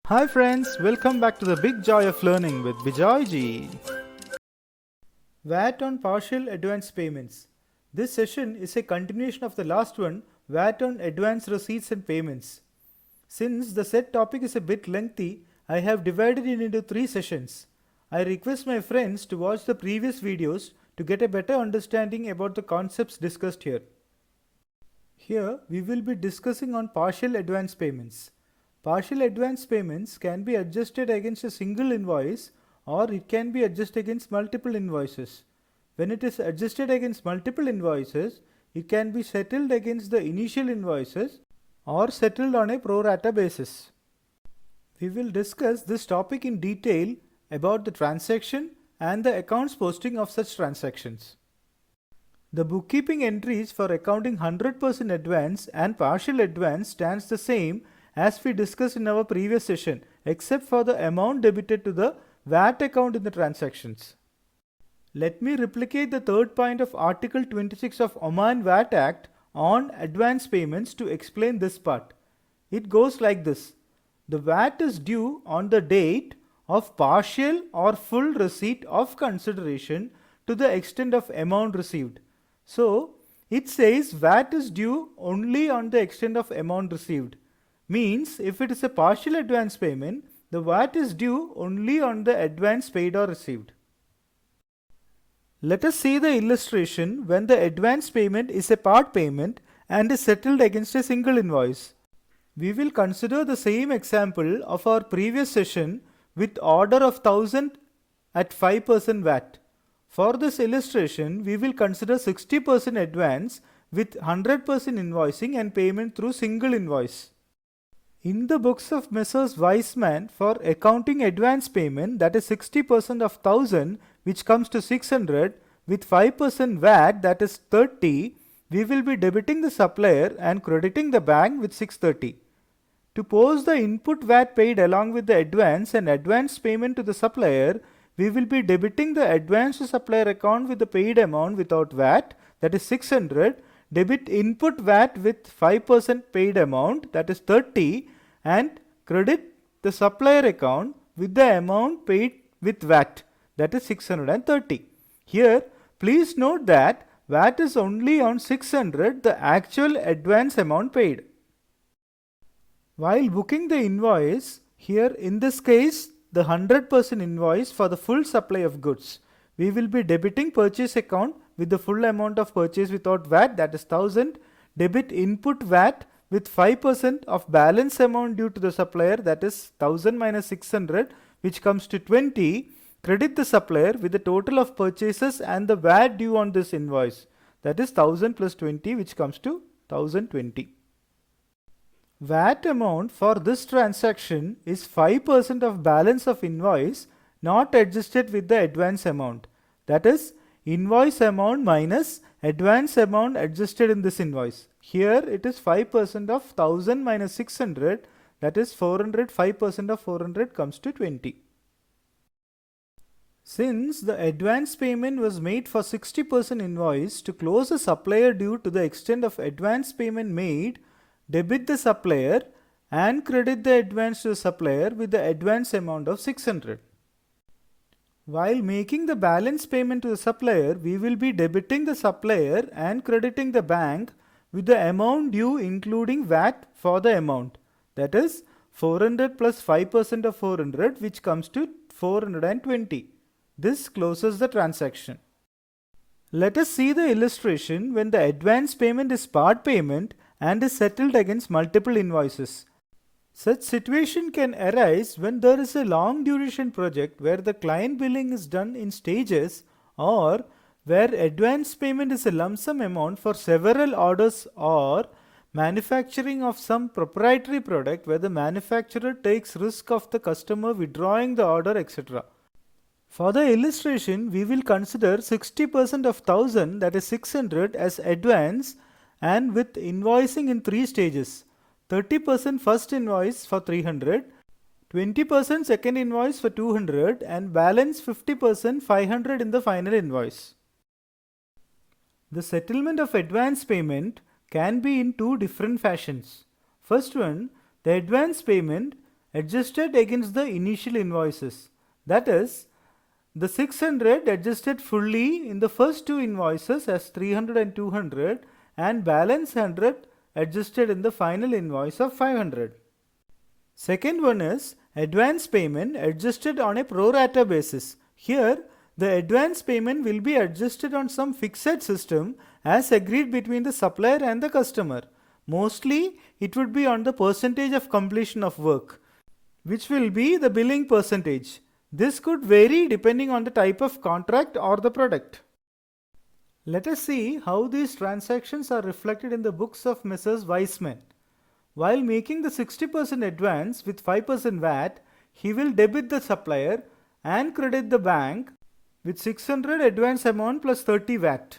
Hi friends, welcome back to the Big Joy of Learning with Bijoy ji. VAT on partial advance payments. This session is a continuation of the last one, VAT on advance receipts and payments. Since the said topic is a bit lengthy, I have divided it into 3 sessions. I request my friends to watch the previous videos to get a better understanding about the concepts discussed here. Here we will be discussing on partial advance payments. Partial advance payments can be adjusted against a single invoice or it can be adjusted against multiple invoices. When it is adjusted against multiple invoices, it can be settled against the initial invoices or settled on a pro rata basis. We will discuss this topic in detail about the transaction and the accounts posting of such transactions. The bookkeeping entries for accounting 100% advance and partial advance stands the same as we discussed in our previous session, except for the amount debited to the VAT account in the transactions. Let me replicate the third point of Article 26 of Oman VAT Act on advance payments to explain this part. It goes like this. The VAT is due on the date of partial or full receipt of consideration to the extent of amount received. So, it says VAT is due only on the extent of amount received. Means if it is a partial advance payment, the VAT is due only on the advance paid or received. Let us see the illustration when the advance payment is a part payment and is settled against a single invoice. We will consider the same example of our previous session with order of 1000 at 5% VAT. For this illustration, we will consider 60% advance with 100% invoicing and payment through single invoice. In the books of Messrs. Weissman, for accounting advance payment, that is 60% of 1000, which comes to 600, with 5% VAT, that is 30, we will be debiting the supplier and crediting the bank with 630. To post the input VAT paid along with the advance and advance payment to the supplier, we will be debiting the advance to supplier account with the paid amount without VAT, that is 600, debit input VAT with 5% paid amount, that is 30, and credit the supplier account with the amount paid with VAT, that is 630. Here, please note that VAT is only on 600, the actual advance amount paid. While booking the invoice, here in this case, the 100% invoice for the full supply of goods, we will be debiting purchase account with the full amount of purchase without VAT, that is 1000, debit input VAT with 5% of balance amount due to the supplier, that is 1000 minus 600, which comes to 20, credit the supplier with the total of purchases and the VAT due on this invoice, that is 1000 plus 20, which comes to 1020. VAT amount for this transaction is 5% of balance of invoice not adjusted with the advance amount, that is invoice amount minus advance amount adjusted in this invoice. Here it is 5% of 1000 minus 600, that is 400, 5% of 400 comes to 20. Since the advance payment was made for 60% invoice, to close a supplier due to the extent of advance payment made, debit the supplier and credit the advance to the supplier with the advance amount of 600. While making the balance payment to the supplier, we will be debiting the supplier and crediting the bank with the amount due including VAT for the amount, that is 400 plus 5% of 400, which comes to 420. This closes the transaction. Let us see the illustration when the advance payment is part payment and is settled against multiple invoices. Such situation can arise when there is a long duration project where the client billing is done in stages, or where advance payment is a lump sum amount for several orders, or manufacturing of some proprietary product where the manufacturer takes risk of the customer withdrawing the order, etc. For the illustration, we will consider 60% of 1000, that is 600, as advance and with invoicing in 3 stages. 30% first invoice for 300, 20% second invoice for 200, and balance 50% 500 in the final invoice. The settlement of advance payment can be in 2 different fashions. First one, the advance payment adjusted against the initial invoices. That is, the 600 adjusted fully in the first two invoices as 300 and 200, and balance 100 adjusted in the final invoice of 500. Second one is advance payment adjusted on a pro rata basis. Here, the advance payment will be adjusted on some fixed system as agreed between the supplier and the customer. Mostly, it would be on the percentage of completion of work, which will be the billing percentage. This could vary depending on the type of contract or the product. Let us see how these transactions are reflected in the books of Messrs. Weissman. While making the 60% advance with 5% VAT, he will debit the supplier and credit the bank with 600 advance amount plus 30 VAT.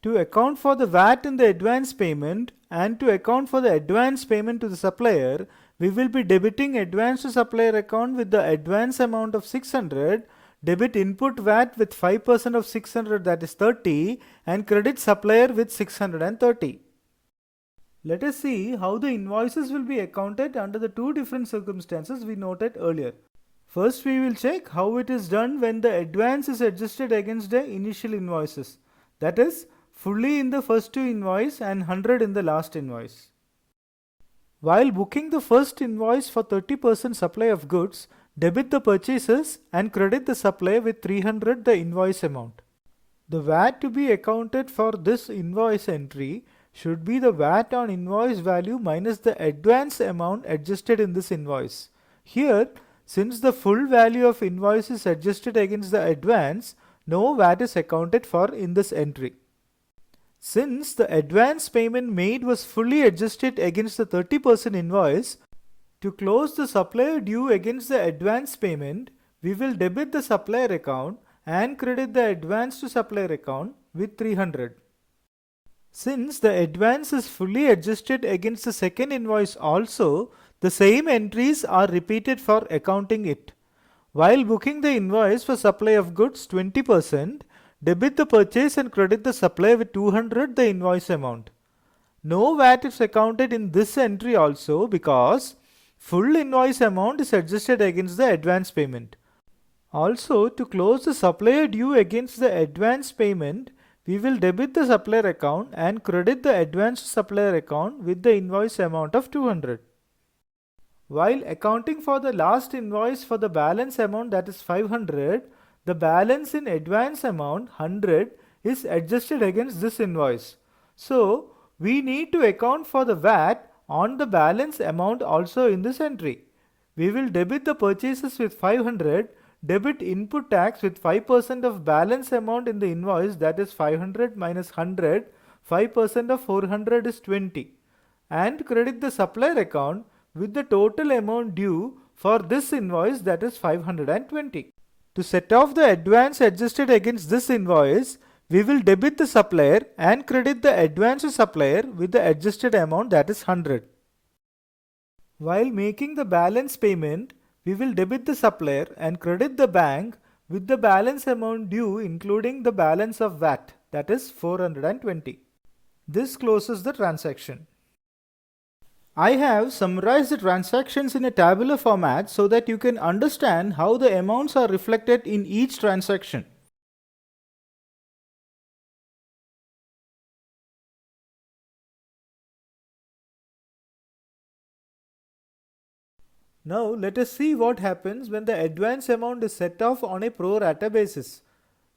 To account for the VAT in the advance payment and to account for the advance payment to the supplier, we will be debiting advance to supplier account with the advance amount of 600, debit input VAT with 5% of 600, that is 30, and credit supplier with 630. Let us see how the invoices will be accounted under the two different circumstances we noted earlier. First, we will check how it is done when the advance is adjusted against the initial invoices. That is, fully in the first two invoice and 100 in the last invoice. While booking the first invoice for 30% supply of goods, debit the purchases and credit the supplier with 300 the invoice amount. The VAT to be accounted for this invoice entry should be the VAT on invoice value minus the advance amount adjusted in this invoice. Here, since the full value of invoice is adjusted against the advance, no VAT is accounted for in this entry. Since the advance payment made was fully adjusted against the 30% invoice, to close the supplier due against the advance payment, we will debit the supplier account and credit the advance to supplier account with 300. Since the advance is fully adjusted against the second invoice also, the same entries are repeated for accounting it. While booking the invoice for supply of goods 20%, debit the purchase and credit the supplier with 200 the invoice amount. No VAT is accounted in this entry also because full invoice amount is adjusted against the advance payment. Also, to close the supplier due against the advance payment, we will debit the supplier account and credit the advance supplier account with the invoice amount of 200. While accounting for the last invoice for the balance amount, that is 500, the balance in advance amount 100 is adjusted against this invoice. So, we need to account for the VAT on the balance amount also in this entry. We will debit the purchases with 500, debit input tax with 5% of balance amount in the invoice, that is 500 minus 100, 5% of 400 is 20, and credit the supplier account with the total amount due for this invoice, that is 520. To set off the advance adjusted against this invoice, we will debit the supplier and credit the advance to supplier with the adjusted amount, that is 100. While making the balance payment, we will debit the supplier and credit the bank with the balance amount due including the balance of VAT, that is 420. This closes the transaction. I have summarized the transactions in a tabular format so that you can understand how the amounts are reflected in each transaction. Now let us see what happens when the advance amount is set off on a pro rata basis.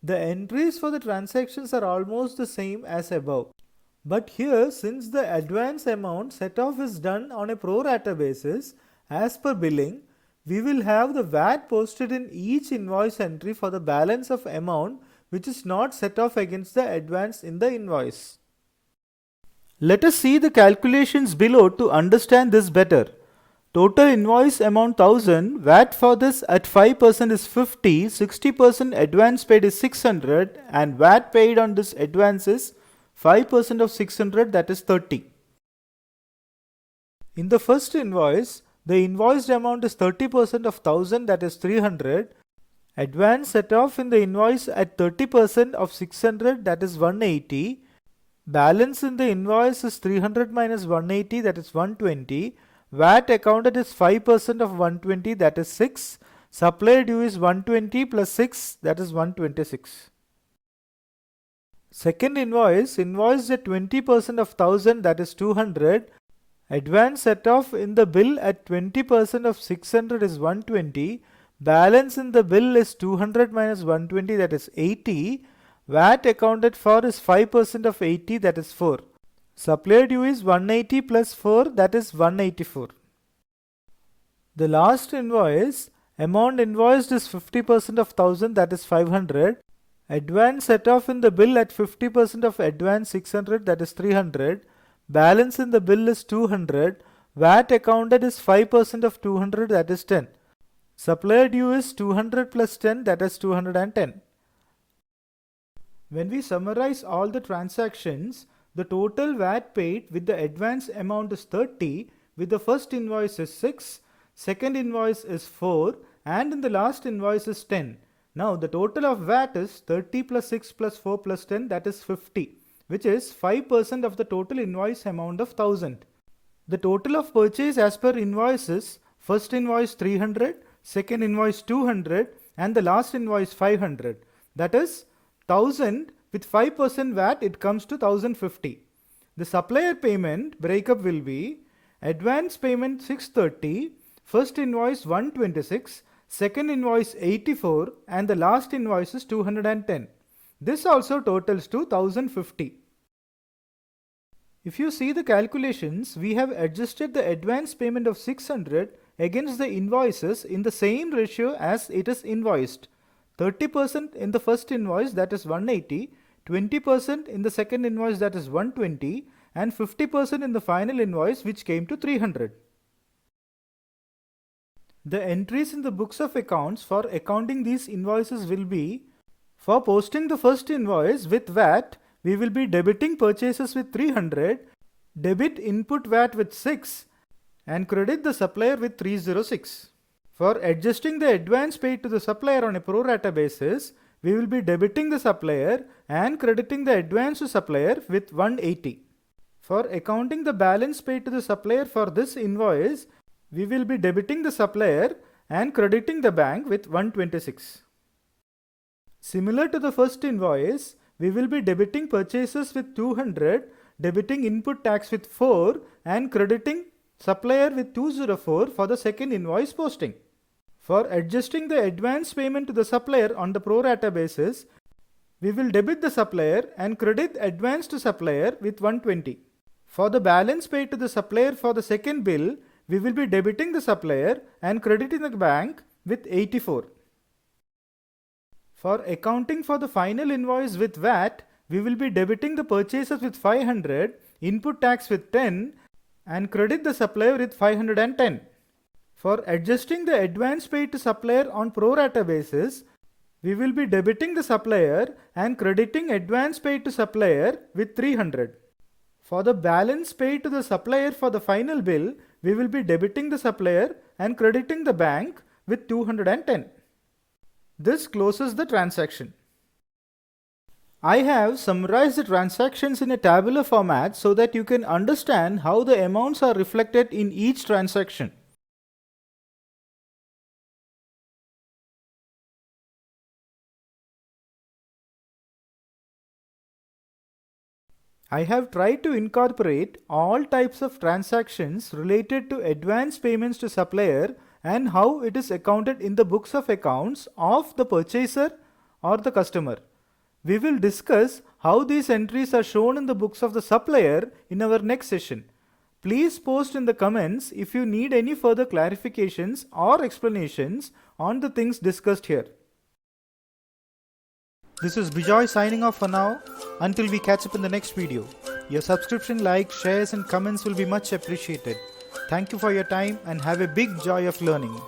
The entries for the transactions are almost the same as above. But here, since the advance amount set off is done on a pro rata basis, as per billing, we will have the VAT posted in each invoice entry for the balance of amount which is not set off against the advance in the invoice. Let us see the calculations below to understand this better. Total invoice amount 1000, VAT for this at 5% is 50, 60% advance paid is 600, and VAT paid on this advance is 5% of 600, that is 30. In the first invoice, the invoiced amount is 30% of 1000, that is 300. Advance set off in the invoice at 30% of 600, that is 180. Balance in the invoice is 300 minus 180, that is 120. VAT accounted is 5% of 120, that is 6. Supplier due is 120 plus 6, that is 126. Second invoice, invoiced at 20% of 1000, that is 200. Advance set off in the bill at 20% of 600 is 120. Balance in the bill is 200 minus 120, that is 80. VAT accounted for is 5% of 80, that is 4. Supplier due is 180 plus 4, that is 184. The last invoice, amount invoiced is 50% of 1000, that is 500. Advance set off in the bill at 50% of advance 600, that is 300. Balance in the bill is 200. VAT accounted is 5% of 200, that is 10. Supplier due is 200 plus 10, that is 210. When we summarize all the transactions, the total VAT paid with the advance amount is 30, with the first invoice is 6, second invoice is 4, and in the last invoice is 10. Now the total of VAT is 30 plus 6 plus 4 plus 10, that is 50, which is 5% of the total invoice amount of 1000. The total of purchase as per invoices, first invoice 300, second invoice 200, and the last invoice 500. That is 1000 with 5% VAT, it comes to 1050. The supplier payment breakup will be advance payment 630, first invoice 126, second invoice 84, and the last invoice is 210. This also totals to 1050. If you see the calculations, we have adjusted the advance payment of 600 against the invoices in the same ratio as it is invoiced. 30% in the first invoice, that is 180, 20% in the second invoice, that is 120, and 50% in the final invoice, which came to 300. The entries in the books of accounts for accounting these invoices will be: for posting the first invoice with VAT, we will be debiting purchases with 300, debit input VAT with 6, and credit the supplier with 306. For adjusting the advance paid to the supplier on a pro rata basis, we will be debiting the supplier and crediting the advance to supplier with 180. For accounting the balance paid to the supplier for this invoice, we will be debiting the supplier and crediting the bank with 126. Similar to the first invoice, we will be debiting purchases with 200, debiting input tax with 4, and crediting supplier with 204 for the second invoice posting. For adjusting the advance payment to the supplier on the pro rata basis, we will debit the supplier and credit advance to supplier with 120. For the balance paid to the supplier for the second bill, we will be debiting the supplier and crediting the bank with 84. For accounting for the final invoice with VAT, we will be debiting the purchases with 500, input tax with 10, and credit the supplier with 510. For adjusting the advance paid to supplier on pro rata basis, we will be debiting the supplier and crediting advance paid to supplier with 300. For the balance paid to the supplier for the final bill, we will be debiting the supplier and crediting the bank with 210. This closes the transaction. I have summarized the transactions in a tabular format so that you can understand how the amounts are reflected in each transaction. I have tried to incorporate all types of transactions related to advance payments to supplier and how it is accounted in the books of accounts of the purchaser or the customer. We will discuss how these entries are shown in the books of the supplier in our next session. Please post in the comments if you need any further clarifications or explanations on the things discussed here. This is Bijoy signing off for now. Until we catch up in the next video. Your subscription, likes, shares and comments will be much appreciated. Thank you for your time and have a big joy of learning.